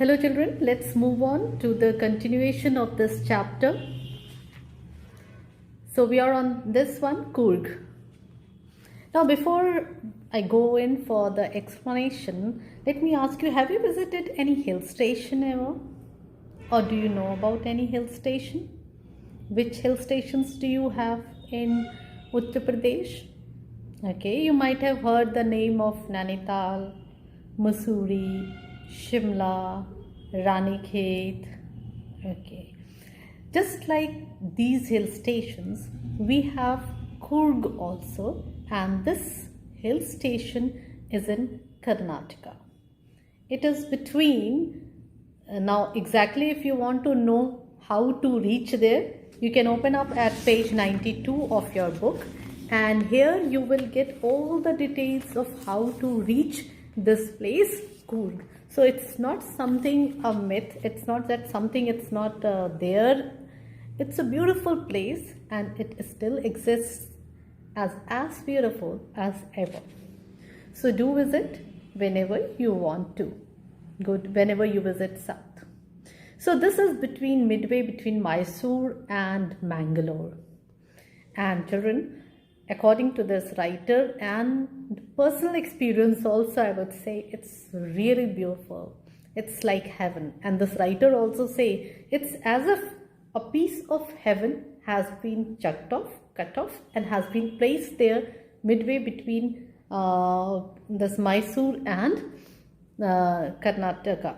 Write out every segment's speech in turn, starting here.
Hello children, let's move on to the continuation of this chapter. So we are on this one, Coorg. Now before I go in for the explanation, let me ask you, have you visited any hill station ever? Or do you know about any hill station? Which hill stations do you have in Uttar Pradesh? Okay, you might have heard the name of Nainital, Mussoorie, Shimla, Ranikhet. Okay, just like these hill stations, we have Coorg also, and this hill station is in Karnataka. It is between, now exactly if you want to know how to reach there, you can open up at page 92 of your book, and here you will get all the details of how to reach this place, Coorg. So it's not something a myth, it's not that something it's not there. It's a beautiful place and it still exists as beautiful as ever. So do visit whenever you want to. Go whenever you visit south. So this is midway between Mysore and Mangalore. And children, according to this writer and personal experience also, I would say it's really beautiful. It's like heaven. And this writer also say it's as if a piece of heaven has been cut off and has been placed there midway between this Mysore and Karnataka,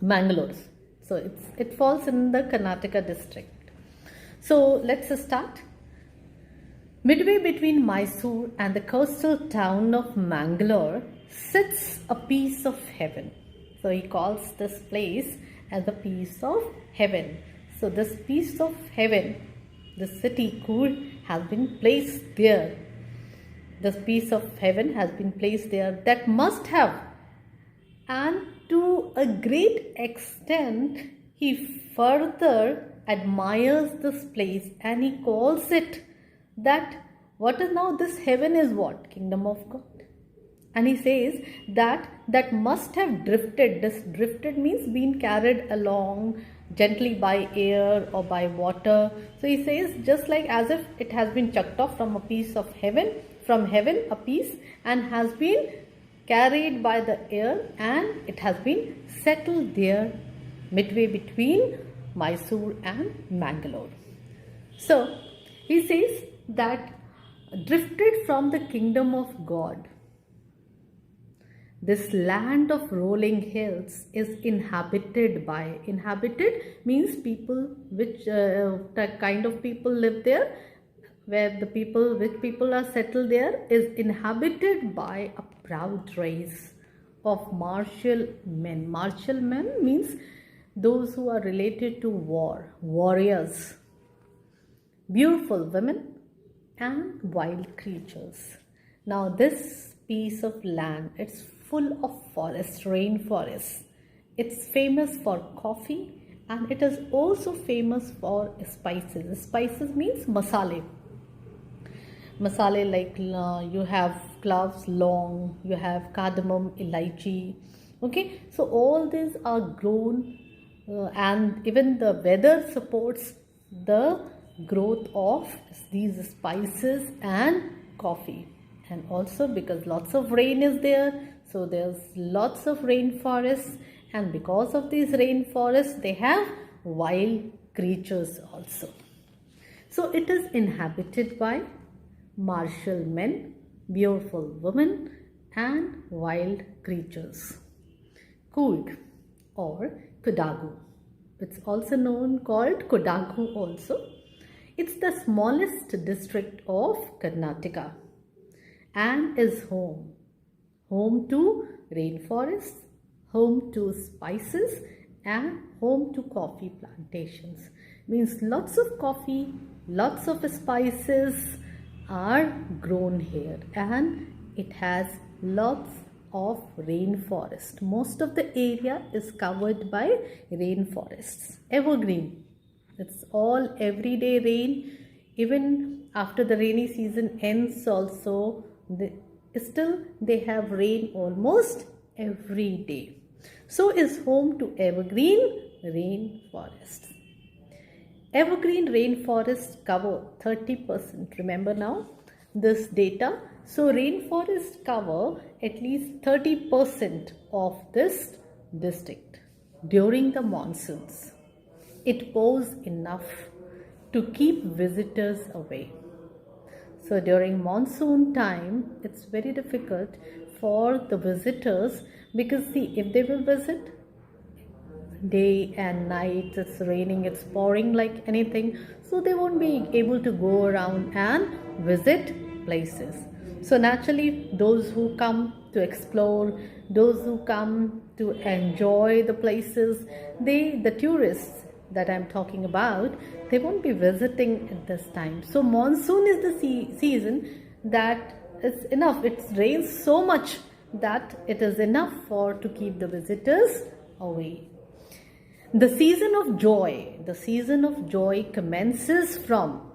Mangalore. So it falls in the Karnataka district. So let's start. Midway between Mysore and the coastal town of Mangalore sits a piece of heaven. So he calls this place as a piece of heaven. So this piece of heaven, the city Coorg, has been placed there. This piece of heaven has been placed there that must have, and to a great extent he further admires this place and he calls it that what is now this heaven is what? Kingdom of God. And he says that must have drifted. This drifted means being carried along gently by air or by water. So he says just like as if it has been chucked off from a piece of heaven, from heaven a piece, and has been carried by the air and it has been settled there midway between Mysore and Mangalore. So he says that drifted from the kingdom of God. This land of rolling hills is inhabited means people, which kind of people live there, where which people are settled there, is inhabited by a proud race of martial men. Martial men means those who are related to warriors, beautiful women and wild creatures. Now this piece of land, it's full of forests, rainforests. It's famous for coffee and it is also famous for spices. Spices means masale. Masale like you have cloves, long, you have cardamom, elaichi. Okay, so all these are grown and even the weather supports the growth of these spices and coffee. And also because lots of rain is there, so there's lots of rainforests, and because of these rainforests they have wild creatures also. So it is inhabited by martial men, beautiful women and wild creatures. Coorg or Kodagu. It's also called Kodagu also. It's the smallest district of Karnataka and is home to rainforests, home to spices and home to coffee plantations. Means lots of coffee, lots of spices are grown here, and it has lots of rainforest. Most of the area is covered by rainforests, evergreen. It's all everyday rain. Even after the rainy season ends also, still they have rain almost every day. so is home to evergreen rainforests. Evergreen rainforests cover 30%. Remember now this data. So rainforests cover at least 30% of this district during the monsoons. It pours enough to keep visitors away. So during monsoon time, it's very difficult for the visitors, because see, if they will visit day and night, it's raining, it's pouring like anything, so they won't be able to go around and visit places. So naturally, those who come to explore, those who come to enjoy the places, the tourists that I'm talking about, they won't be visiting at this time. So monsoon is the season that is enough. It rains so much that it is enough to keep the visitors away. The season of joy commences from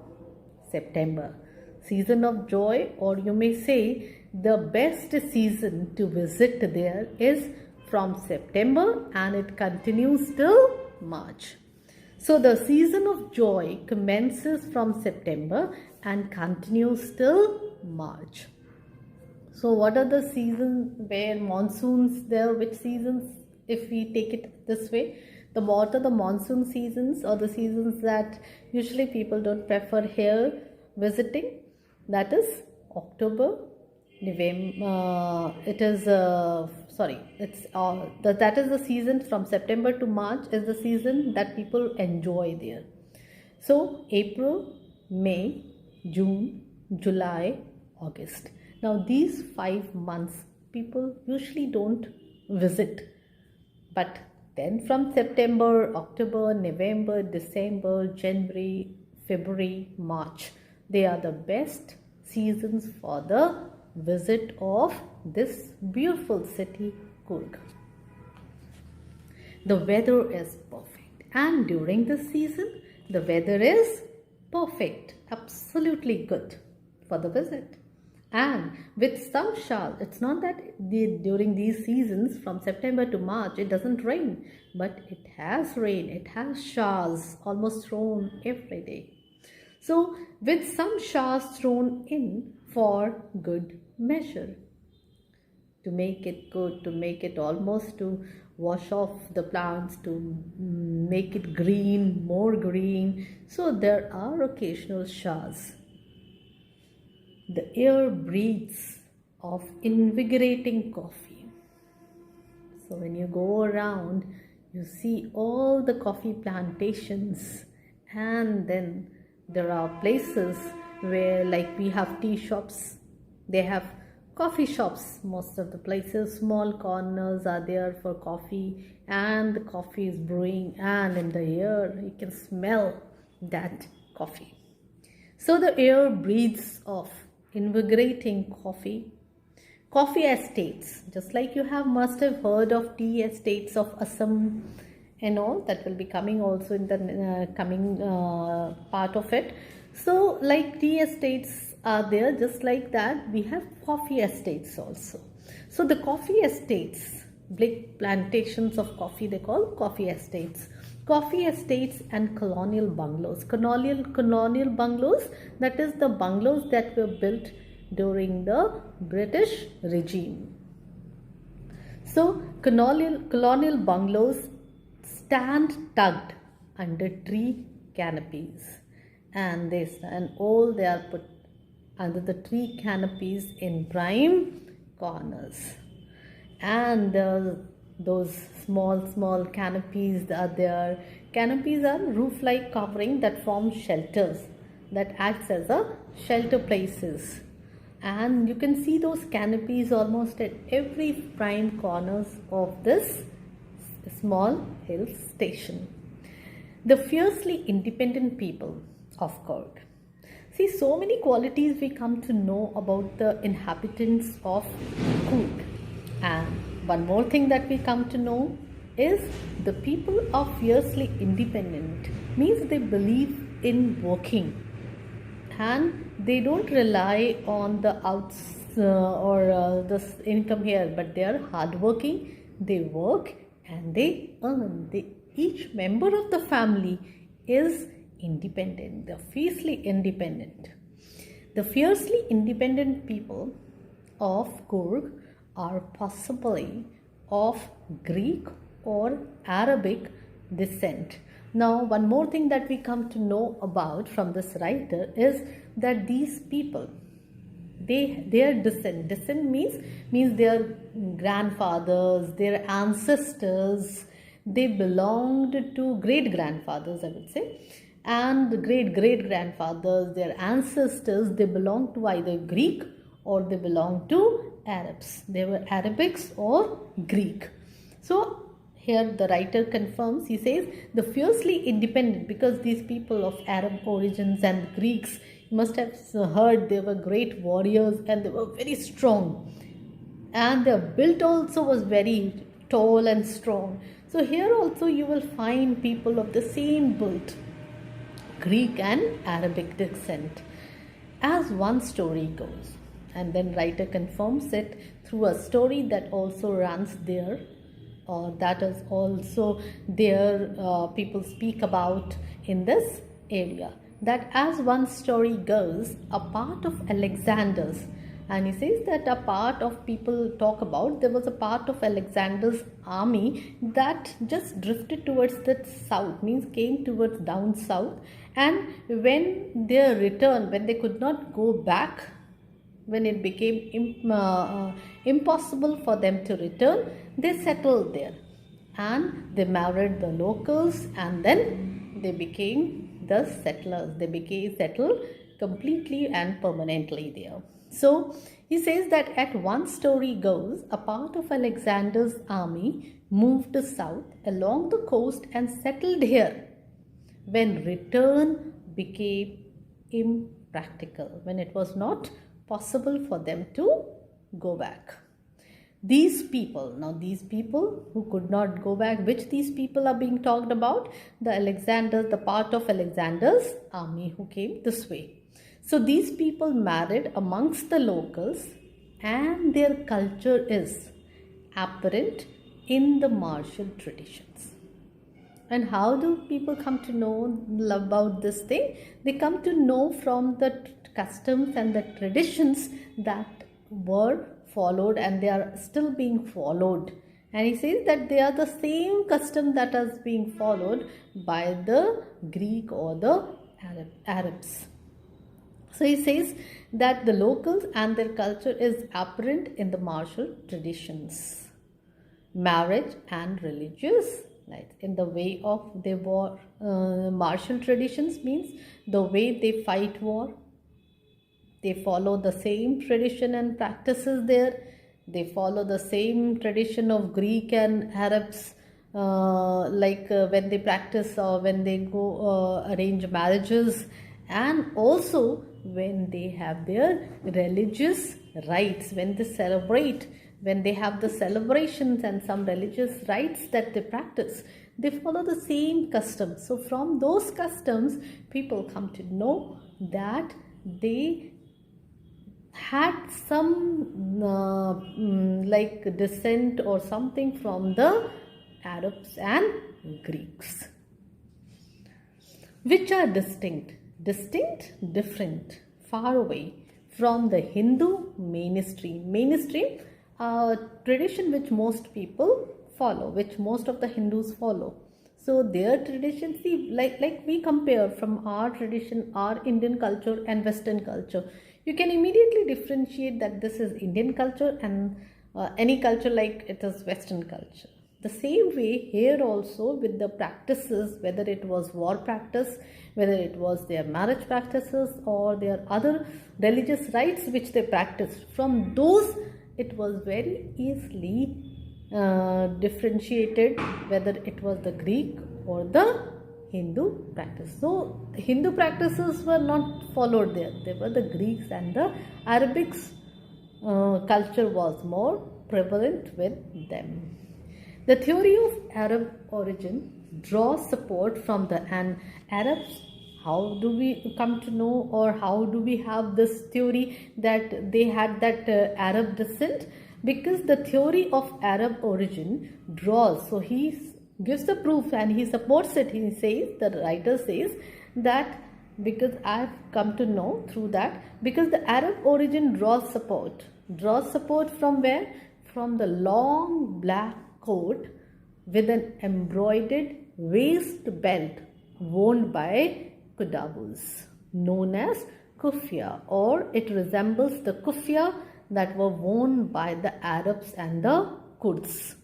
September. Season of joy, or you may say the best season to visit there is from September, and it continues till March. So the season of joy commences from September and continues till March. So what are the seasons where monsoons there? Which seasons, if we take it this way? What are the monsoon seasons, or the seasons that usually people don't prefer here visiting? That is October, November. That is the season from September to March is the season that people enjoy there. So April, May, June, July, August. Now these 5 months people usually don't visit, but then from September, October, November, December, January, February, March, they are the best seasons for the visit of this beautiful city, Coorg. The weather is perfect, and during this season, the weather is perfect, absolutely good for the visit. And with some showers, it's not that during these seasons from September to March it doesn't rain, but it has rain, it has showers almost thrown every day. So with some showers thrown in for good measure, to make it good, to make it almost to wash off the plants, to make it green, more green. So there are occasional showers. The air breathes of invigorating coffee. So when you go around, you see all the coffee plantations, and then there are places where, like, we have tea shops, they have coffee shops. Most of the places, small corners are there for coffee, and the coffee is brewing, and in the air you can smell that coffee. So the air breathes of invigorating coffee. Coffee estates, just like you must have heard of tea estates of Assam and all, that will be coming also in the coming part of it. So like tea estates are there, just like that we have coffee estates also. So the coffee estates, big plantations of coffee, they call coffee estates. Coffee estates and colonial bungalows. Colonial bungalows, that is the bungalows that were built during the British regime. So colonial bungalows stand tucked under tree canopies, and they are put under the tree canopies in prime corners. And those small canopies are there. Canopies are roof-like covering that form shelters, that acts as a shelter places. And you can see those canopies almost at every prime corners of this small hill station. The fiercely independent people of Coorg. See, so many qualities we come to know about the inhabitants of Coorg. And one more thing that we come to know is the people are fiercely independent, means they believe in working, and they don't rely on the the income here, but they are hardworking. They work and they earn. Each member of the family is independent. They're fiercely independent. The fiercely independent people of Coorg are possibly of Greek or Arabic descent. Now, one more thing that we come to know about from this writer is that these people, their descent means their grandfathers, their ancestors, they belonged to great grandfathers, I would say, and great great grandfathers, their ancestors, they belong to either Greek or they belong to Arabs. They were Arabics or Greek. So here the writer confirms, he says the fiercely independent, because these people of Arab origins and Greeks, you must have heard, they were great warriors and they were very strong, and their build also was very tall and strong. So here also you will find people of the same build, Greek and Arabic descent, as one story goes. And then writer confirms it through a story that also runs there, or that is also there, people speak about in this area, that as one story goes, a part of Alexander's, and he says that a part of people talk about, there was a part of Alexander's army that just drifted towards the south, means came towards down south, and when they returned, when they could not go back, when it became impossible for them to return, they settled there and they married the locals, and then they became the settlers. They became settled completely and permanently there. So he says that at one story goes, a part of Alexander's army moved south along the coast and settled here when return became impractical, when it was not possible for them to go back. These people, now these people who could not go back, which these people are being talked about? The part of Alexander's army who came this way. So these people married amongst the locals, and their culture is apparent in the martial traditions. And how do people come to know about this thing? They come to know from the customs and the traditions that were followed, and they are still being followed. And he says that they are the same custom that is being followed by the Greek or the Arabs. So he says that the locals and their culture is apparent in the martial traditions, marriage and religious life. In the way of their war, martial traditions means the way they fight war. They follow the same tradition and practices there. They follow the same tradition of Greek and Arabs, when they practice or when they go arrange marriages, and also when they have their religious rites, when they celebrate, when they have the celebrations and some religious rites that they practice, they follow the same customs. So from those customs, people come to know that they had some descent or something from the Arabs and Greeks, which are distinct, different, far away from the Hindu mainstream. Mainstream, tradition which most people follow, which most of the Hindus follow. So their tradition, see, like we compare from our tradition, our Indian culture and Western culture, you can immediately differentiate that this is Indian culture and any culture like it is Western culture. The same way here also with the practices, whether it was war practice, whether it was their marriage practices or their other religious rites which they practiced, from those it was very easily differentiated whether it was the Greek or the Hindu practice. So Hindu practices were not followed there. They were the Greeks, and the Arabics culture was more prevalent with them. The theory of Arab origin draws support from the Arabs. How do we come to know, or how do we have this theory that they had that Arab descent? Because the theory of Arab origin draws, so he gives the proof and he supports it. He says, the writer says that because I've come to know through that, because the Arab origin draws support. Draws support from where? From the long black coat with an embroidered waist belt worn by Qudawus, known as kuffia, or it resembles the kuffia that were worn by the Arabs and the Kurds.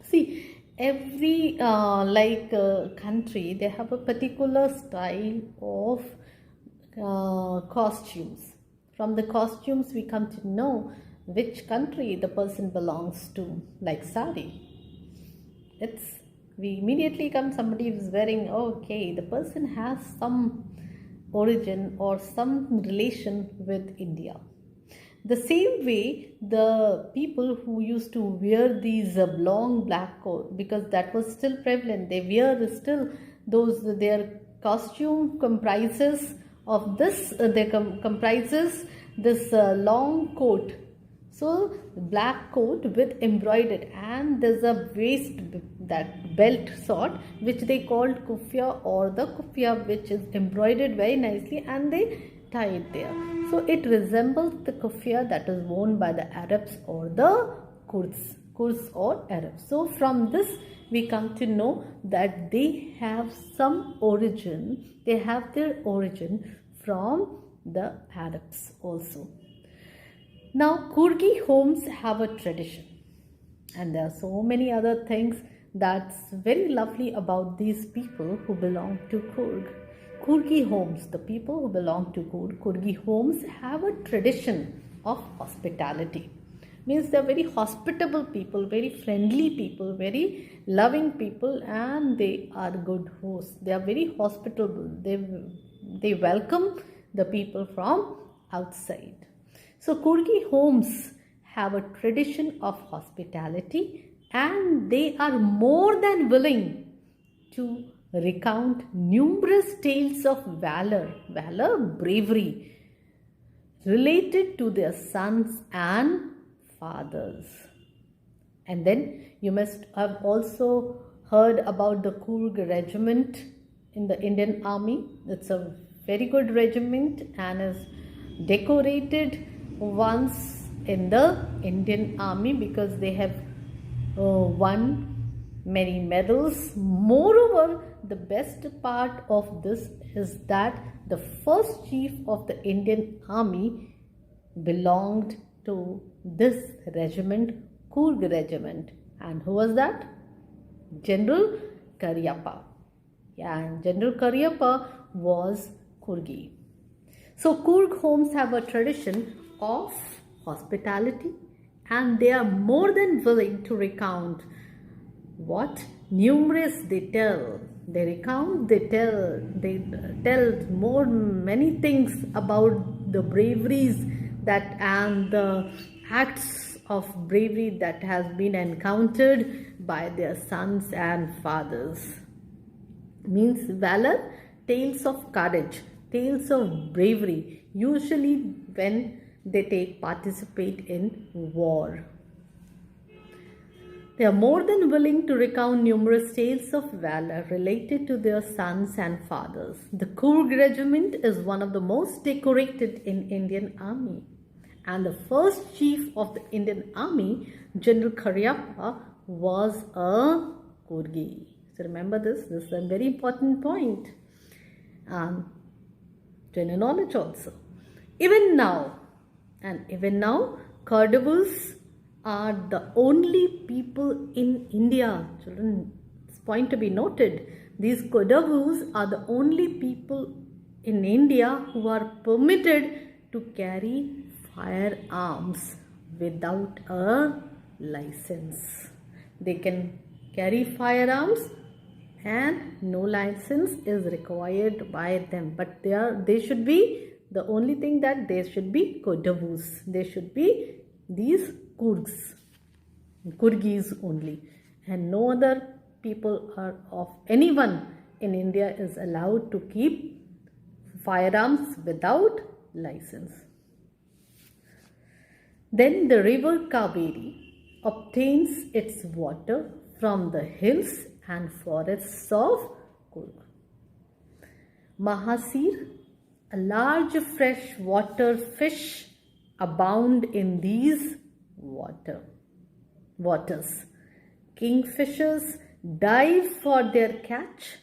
See, every country, they have a particular style of costumes. From the costumes, we come to know which country the person belongs to. Like sari, we immediately come, somebody is wearing, okay, the person has some origin or some relation with India. The same way, the people who used to wear these long black coat, because that was still prevalent, they wear still those, their costume comprises of this, comprises this long coat. So black coat with embroidered, and there's a waist, that belt sort, which they called kuffia, or the kuffia, which is embroidered very nicely, and they tie it there. So it resembles the kuffia that is worn by the Arabs or the Kurds or Arabs. So from this we come to know that they have some origin, they have their origin from the Arabs also. Now, Kurgi homes have a tradition, and there are so many other things that's very lovely about these people who belong to Kurg. Kurgi homes, the people who belong to Kurgi homes have a tradition of hospitality. Means they are very hospitable people, very friendly people, very loving people, and they are good hosts. They are very hospitable. They welcome the people from outside. So Kurgi homes have a tradition of hospitality, and they are more than willing to recount numerous tales of valor, bravery, related to their sons and fathers. And then you must have also heard about the Kurg regiment in the Indian Army. It's a very good regiment and is decorated once in the Indian Army because they have won many medals. Moreover, the best part of this is that the first chief of the Indian Army belonged to this regiment, Kurg regiment. And who was that? General Cariappa. Yeah, and General Cariappa was Kurgi. So Kurg homes have a tradition of hospitality, and they are more than willing to recount what numerous they tell. They tell many things about the braveries that and the acts of bravery that has been encountered by their sons and fathers. Means valor, tales of courage, tales of bravery, usually when they participate in war. They are more than willing to recount numerous tales of valor related to their sons and fathers. The Kurg regiment is one of the most decorated in Indian Army, and the first chief of the Indian Army, General Cariappa, was a Kurgi. So remember this is a very important point. General knowledge also. Even now, Kadavus are the only people in India. Children, it's point to be noted. These Kadavus are the only people in India who are permitted to carry firearms without a license. They can carry firearms and no license is required by them. But they should be, the only thing that they should be Kadavus. They should be these Kurgis only, and no other people of anyone in India is allowed to keep firearms without license. Then the river Kaveri obtains its water from the hills and forests of Kurg. Mahasir, a large freshwater fish, abound in these waters. Kingfishers dive for their catch,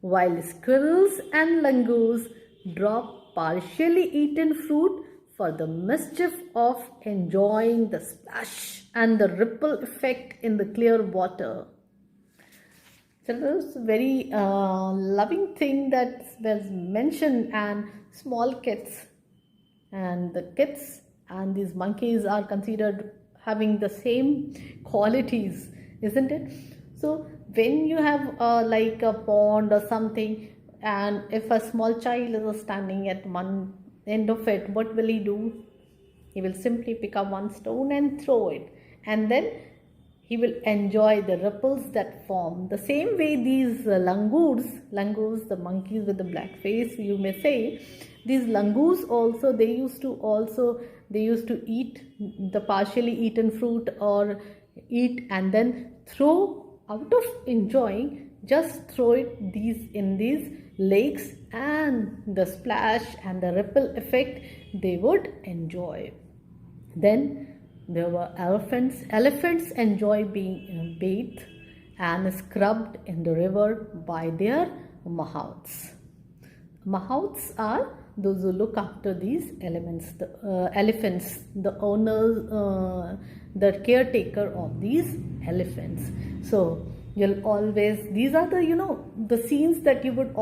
while squirrels and langurs drop partially eaten fruit for the mischief of enjoying the splash and the ripple effect in the clear water. So this is a very loving thing that was mentioned, and small kids and the kids and these monkeys are considered having the same qualities, isn't it? So when you have like a pond or something, and if a small child is standing at one end of it, what will he do? He will simply pick up one stone and throw it, and then he will enjoy the ripples that form. The same way these langurs, the monkeys with the black face, you may say, these langurs also, they used to eat the partially eaten fruit, or eat and then throw out of enjoying, just throw it in these lakes, and the splash and the ripple effect they would enjoy. Then there were elephants. Elephants enjoy being bathed and scrubbed in the river by their mahouts. Mahouts are those who look after these elephants, the owners, the caretaker of these elephants. So you'll always, these are the scenes that you would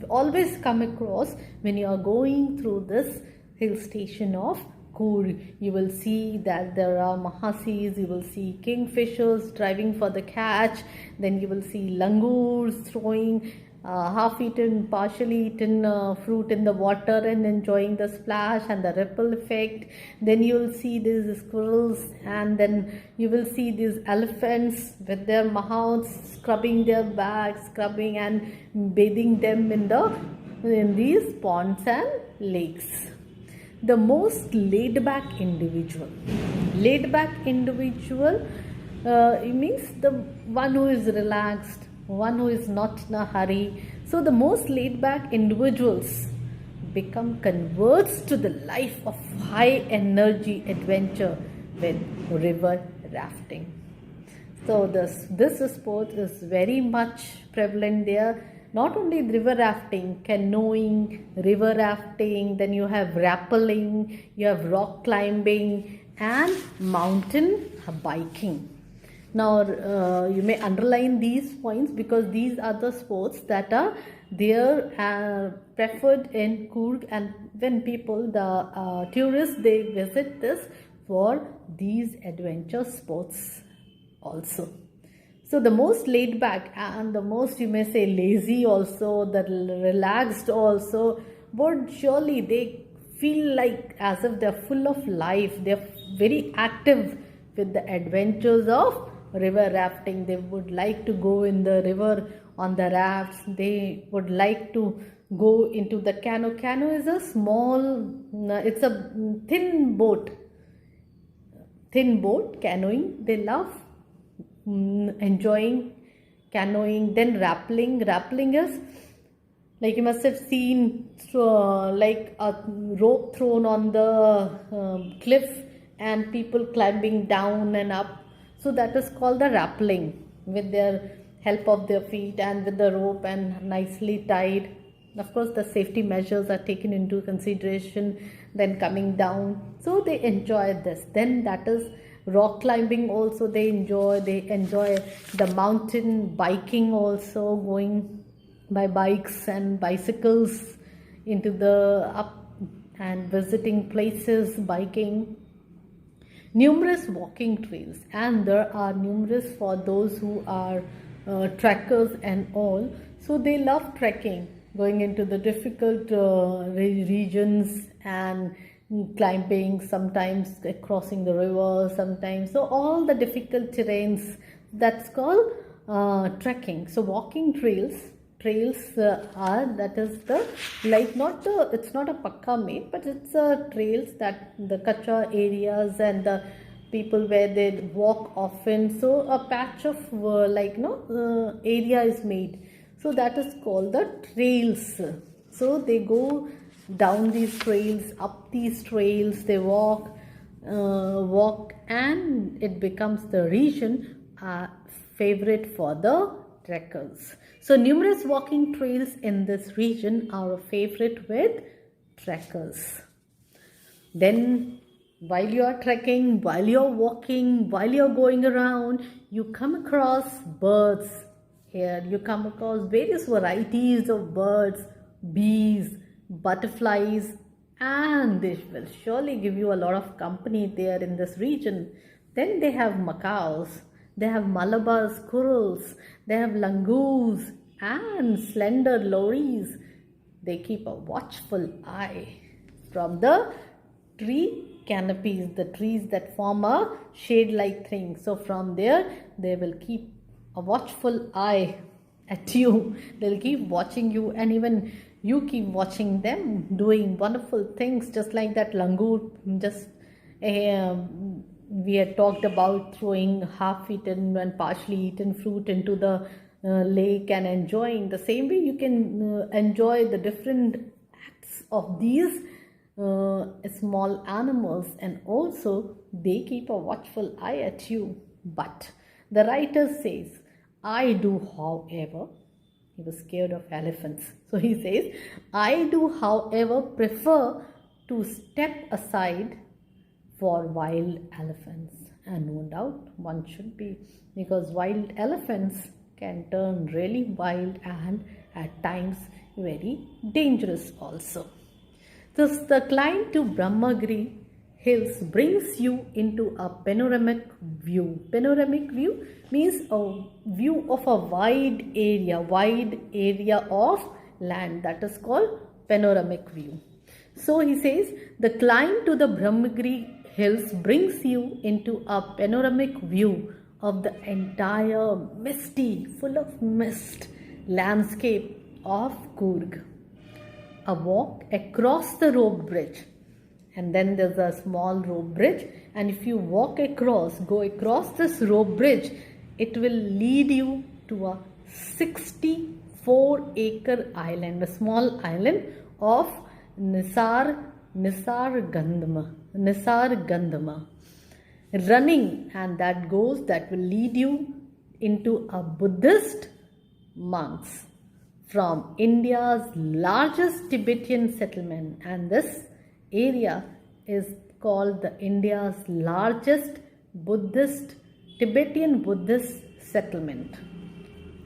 always come across when you are going through this hill station of Kurg. You will see that there are mahasis, you will see kingfishers driving for the catch, then you will see langurs throwing half-eaten, partially eaten fruit in the water and enjoying the splash and the ripple effect. Then you will see these squirrels, and then you will see these elephants with their mahouts scrubbing their backs, scrubbing and bathing them in these ponds and lakes. The most laid-back individual. Laid-back individual means the one who is relaxed, one who is not in a hurry. So the most laid-back individuals become converts to the life of high-energy adventure with river rafting. So this sport is very much prevalent there. Not only river rafting, canoeing, river rafting, then you have rappelling, you have rock climbing and mountain biking. Now you may underline these points because these are the sports that are there preferred in Kurg, and when people, the tourists, they visit this for these adventure sports also. So the most laid back and the most, you may say, lazy also, the relaxed also, but surely they feel like as if they're full of life. They're very active with the adventures of river rafting. They would like to go in the river on the rafts. They would like to go into the canoe. Canoe is a small, it's a thin boat, canoeing. They love enjoying canoeing. Then rappelling is like, you must have seen like a rope thrown on the cliff and people climbing down and up. So that is called the rappelling, with their help of their feet and with the rope and nicely tied. Of course, the safety measures are taken into consideration, then coming down. So they enjoy this. Then that is rock climbing also they enjoy. They enjoy the mountain biking also, going by bikes and bicycles into the up and visiting places, biking. Numerous walking trails, and there are numerous for those who are trekkers and all. So they love trekking, going into the difficult regions and climbing, sometimes crossing the river, sometimes. So all the difficult terrains, that's called trekking. So walking trails trails are, that is the, like, not the, it's not a pakka made, but it's trails that the kacha areas and the people where they walk often. So a patch of area is made. So that is called the trails. So they go down these trails, up these trails, they walk, and it becomes the region favorite for the trekkers. So numerous walking trails in this region are a favorite with trekkers. Then while you are trekking, while you are walking, while you are going around, you come across birds. Here you come across various varieties of birds, bees, butterflies, and they will surely give you a lot of company there in this region. Then they have macaws, they have Malabar squirrels, they have langurs and slender lories. They keep a watchful eye from the tree canopies, the trees that form a shade-like thing. So from there, they will keep a watchful eye at you. They'll keep watching you, and even you keep watching them doing wonderful things, just like that langur. Just we had talked about throwing half-eaten and partially eaten fruit into the lake and enjoying. The same way you can enjoy the different acts of these small animals, and also they keep a watchful eye at you. But the writer says, I do, however, he was scared of elephants. So he says, I do, however, prefer to step aside for wild elephants. And no doubt one should be, because wild elephants can turn really wild and at times very dangerous also. Thus, the climb to Brahmagiri hills brings you into a panoramic view. Panoramic view means a view of a wide area of land. That is called panoramic view. So he says, the climb to the Brahmagiri hills brings you into a panoramic view of the entire misty, full of mist landscape of Coorg. A walk across the rope bridge, and then there's a small rope bridge, and if you go across this rope bridge, it will lead you to a 64-acre island, a small island of Nisar Gandhama running, and that will lead you into a Buddhist monks from India's largest Tibetan settlement, and this area is called the India's largest Tibetan Buddhist settlement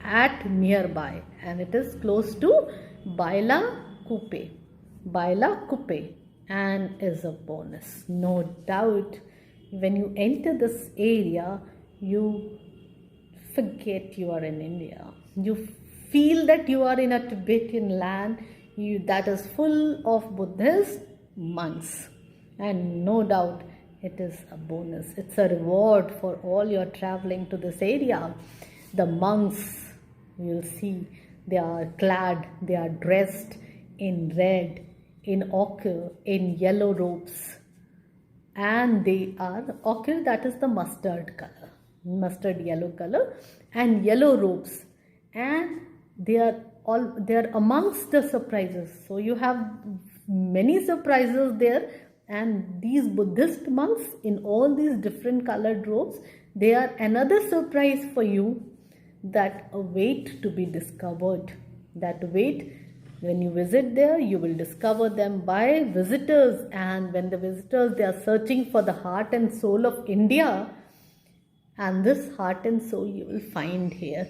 at nearby, and it is close to Bailakuppe, and is a bonus. No doubt, when you enter this area, you forget you are in India. You feel that you are in a Tibetan land that is full of Buddhist monks, and no doubt it is a bonus. It's a reward for all your traveling to this area. The monks, you'll see, they are dressed in red, in ochre, in yellow robes, and they are ochre, that is the mustard yellow color, and yellow robes, and they are amongst the surprises. So you have many surprises there, and these Buddhist monks in all these different colored robes, they are another surprise for you that await to be discovered. When you visit there, you will discover them by visitors, and when the visitors, they are searching for the heart and soul of India, and this heart and soul you will find here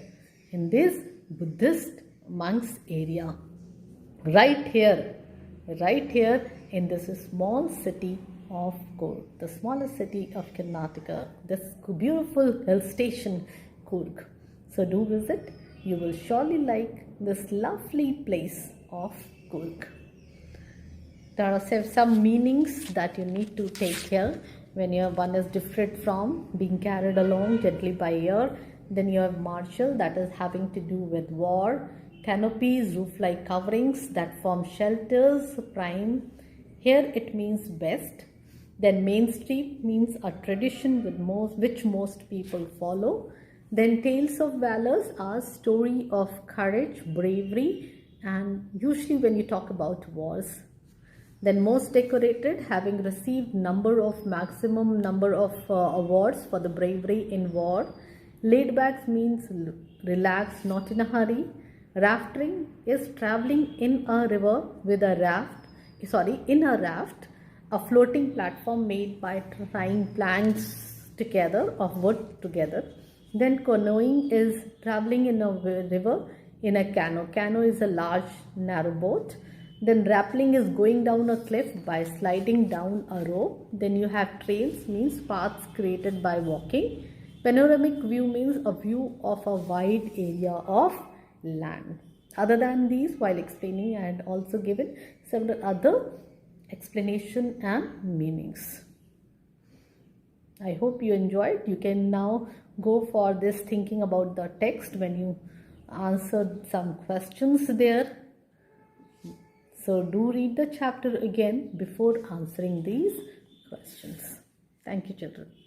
in this Buddhist monks area, right here in this small city of Coorg, the smallest city of Karnataka, this beautiful hill station Coorg. So do visit. You will surely like this lovely place of Coorg. There are some meanings that you need to take here when one is different from being carried along gently by ear. Then you have martial, that is having to do with war. canopies, roof-like coverings that form shelters. Prime, here it means best. Then mainstream means a tradition which most people follow. Then tales of valors are story of courage, bravery, and usually when you talk about wars. Then most decorated, having received maximum number of awards for the bravery in war. Laid back means relaxed, not in a hurry. Rafting is traveling in a river with a raft, a floating platform made by tying planks together of wood together. Then canoeing is traveling in a river in a canoe. Canoe is a large narrow boat. Then rappelling is going down a cliff by sliding down a rope. Then you have trails, means paths created by walking. Panoramic view means a view of a wide area of land. Other than these, while explaining, I had also given several other explanation and meanings. I hope you enjoyed. You can now go for this thinking about the text when you answered some questions there. So do read the chapter again before answering these questions. Thank you, children.